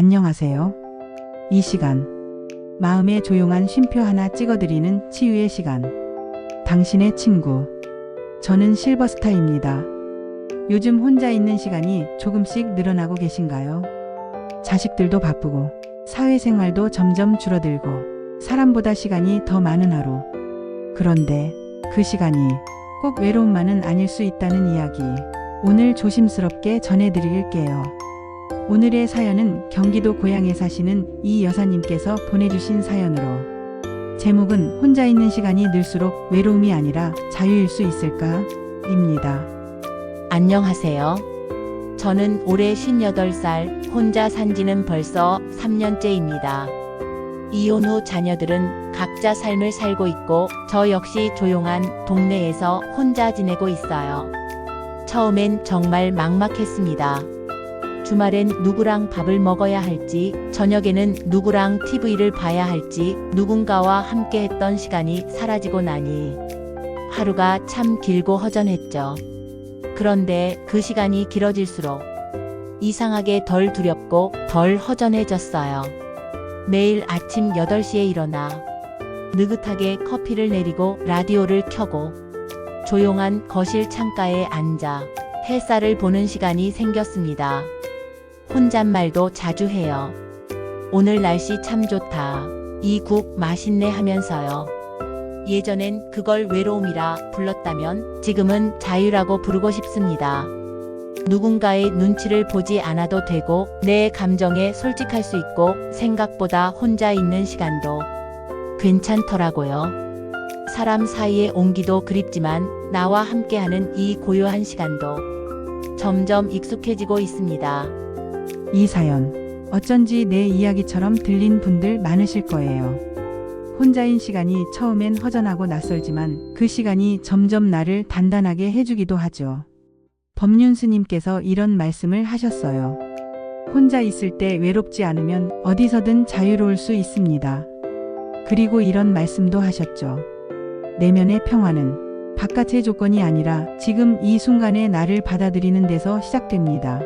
안녕하세요. 이 시간, 마음에 조용한 쉼표 하나 찍어드리는 치유의 시간. 당신의 친구. 저는 실버스타입니다. 요즘 혼자 있는 시간이 조금씩 늘어나고 계신가요? 자식들도 바쁘고, 사회생활도 점점 줄어들고, 사람보다 시간이 더 많은 하루. 그런데 그 시간이 꼭 외로움만은 아닐 수 있다는 이야기. 오늘 조심스럽게 전해드릴게요. 오늘의 사연은 경기도 고양에 사시는 이 여사님께서 보내주신 사연으로, 제목은 혼자 있는 시간이 늘수록 외로움이 아니라 자유일 수 있을까? 입니다. 안녕하세요. 저는 올해 58살, 혼자 산 지는 벌써 3년째입니다. 이혼 후 자녀들은 각자 삶을 살고 있고, 저 역시 조용한 동네에서 혼자 지내고 있어요. 처음엔 정말 막막했습니다. 주말엔 누구랑 밥을 먹어야 할지, 저녁에는 누구랑 TV를 봐야 할지, 누군가와 함께 했던 시간이 사라지고 나니 하루가 참 길고 허전했죠. 그런데 그 시간이 길어질수록 이상하게 덜 두렵고 덜 허전해졌어요. 매일 아침 8시에 일어나 느긋하게 커피를 내리고 라디오를 켜고 조용한 거실 창가에 앉아 햇살을 보는 시간이 생겼습니다. 혼잣말도 자주 해요. 오늘 날씨 참 좋다. 이 국 맛있네 하면서요. 예전엔 그걸 외로움이라 불렀다면 지금은 자유라고 부르고 싶습니다. 누군가의 눈치를 보지 않아도 되고, 내 감정에 솔직할 수 있고, 생각보다 혼자 있는 시간도 괜찮더라고요. 사람 사이의 온기도 그립지만 나와 함께하는 이 고요한 시간도 점점 익숙해지고 있습니다. 이 사연, 어쩐지 내 이야기처럼 들린 분들 많으실 거예요. 혼자인 시간이 처음엔 허전하고 낯설지만 그 시간이 점점 나를 단단하게 해주기도 하죠. 법륜 스님께서 이런 말씀을 하셨어요. 혼자 있을 때 외롭지 않으면 어디서든 자유로울 수 있습니다. 그리고 이런 말씀도 하셨죠. 내면의 평화는 바깥의 조건이 아니라 지금 이 순간의 나를 받아들이는 데서 시작됩니다.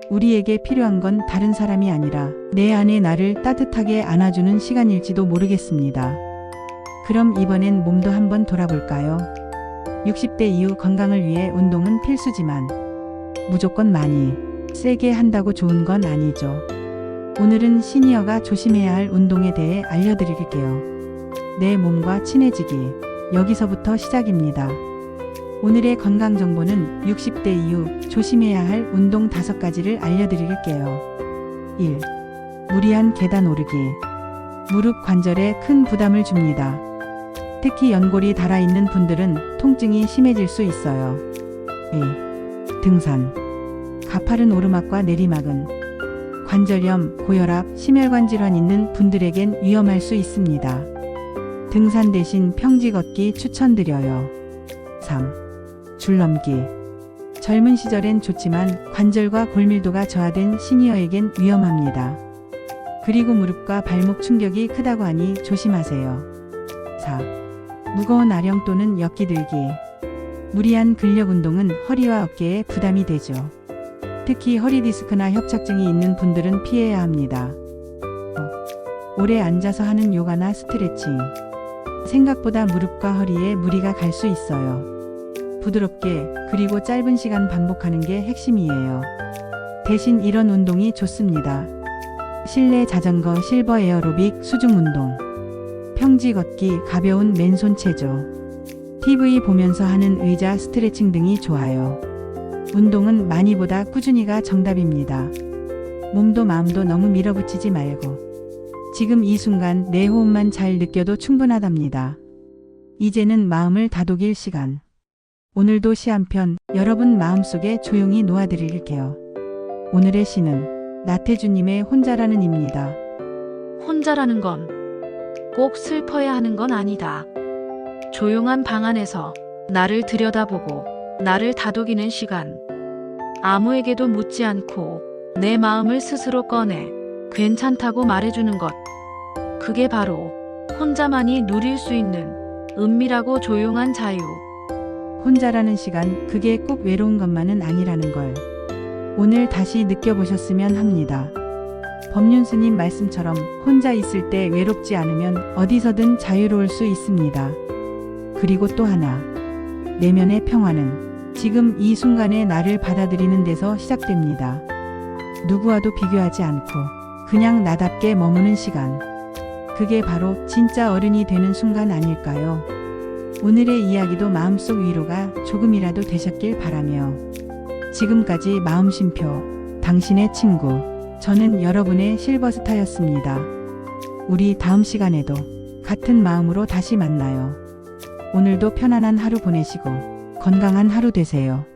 우리에게 필요한 건 다른 사람이 아니라 내 안의 나를 따뜻하게 안아주는 시간일지도 모르겠습니다. 그럼 이번엔 몸도 한번 돌아볼까요? 60대 이후 건강을 위해 운동은 필수지만 무조건 많이, 세게 한다고 좋은 건 아니죠. 오늘은 시니어가 조심해야 할 운동에 대해 알려드릴게요. 내 몸과 친해지기, 여기서부터 시작입니다. 오늘의 건강 정보는 60대 이후 조심해야 할 운동 5가지를 알려드릴게요. 1. 무리한 계단 오르기. 무릎 관절에 큰 부담을 줍니다. 특히 연골이 닳아있는 분들은 통증이 심해질 수 있어요. 2. 등산. 가파른 오르막과 내리막은 관절염, 고혈압, 심혈관 질환 있는 분들에겐 위험할 수 있습니다. 등산 대신 평지 걷기 추천드려요. 3. 줄넘기. 젊은 시절엔 좋지만 관절과 골밀도가 저하된 시니어에겐 위험합니다. 그리고 무릎과 발목 충격이 크다고 하니 조심하세요. 4. 무거운 아령 또는 엮기 들기. 무리한 근력 운동은 허리와 어깨에 부담이 되죠. 특히 허리 디스크나 협착증이 있는 분들은 피해야 합니다. 5. 오래 앉아서 하는 요가나 스트레칭. 생각보다 무릎과 허리에 무리가 갈 수 있어요. 부드럽게 그리고 짧은 시간 반복하는 게 핵심이에요. 대신 이런 운동이 좋습니다. 실내 자전거, 실버 에어로빅, 수중 운동, 평지 걷기, 가벼운 맨손 체조, TV 보면서 하는 의자 스트레칭 등이 좋아요. 운동은 많이보다 꾸준히가 정답입니다. 몸도 마음도 너무 밀어붙이지 말고 지금 이 순간 내 호흡만 잘 느껴도 충분하답니다. 이제는 마음을 다독일 시간. 오늘도 시 한 편 여러분 마음속에 조용히 놓아드릴게요. 오늘의 시는 나태주님의 혼자라는 입니다. 혼자라는 건 꼭 슬퍼야 하는 건 아니다. 조용한 방 안에서 나를 들여다보고 나를 다독이는 시간. 아무에게도 묻지 않고 내 마음을 스스로 꺼내 괜찮다고 말해주는 것. 그게 바로 혼자만이 누릴 수 있는 은밀하고 조용한 자유. 혼자라는 시간, 그게 꼭 외로운 것만은 아니라는 걸 오늘 다시 느껴보셨으면 합니다. 법륜스님 말씀처럼 혼자 있을 때 외롭지 않으면 어디서든 자유로울 수 있습니다. 그리고 또 하나, 내면의 평화는 지금 이 순간의 나를 받아들이는 데서 시작됩니다. 누구와도 비교하지 않고 그냥 나답게 머무는 시간. 그게 바로 진짜 어른이 되는 순간 아닐까요? 오늘의 이야기도 마음속 위로가 조금이라도 되셨길 바라며 지금까지 마음쉼표, 당신의 친구, 저는 여러분의 실버스타였습니다. 우리 다음 시간에도 같은 마음으로 다시 만나요. 오늘도 편안한 하루 보내시고 건강한 하루 되세요.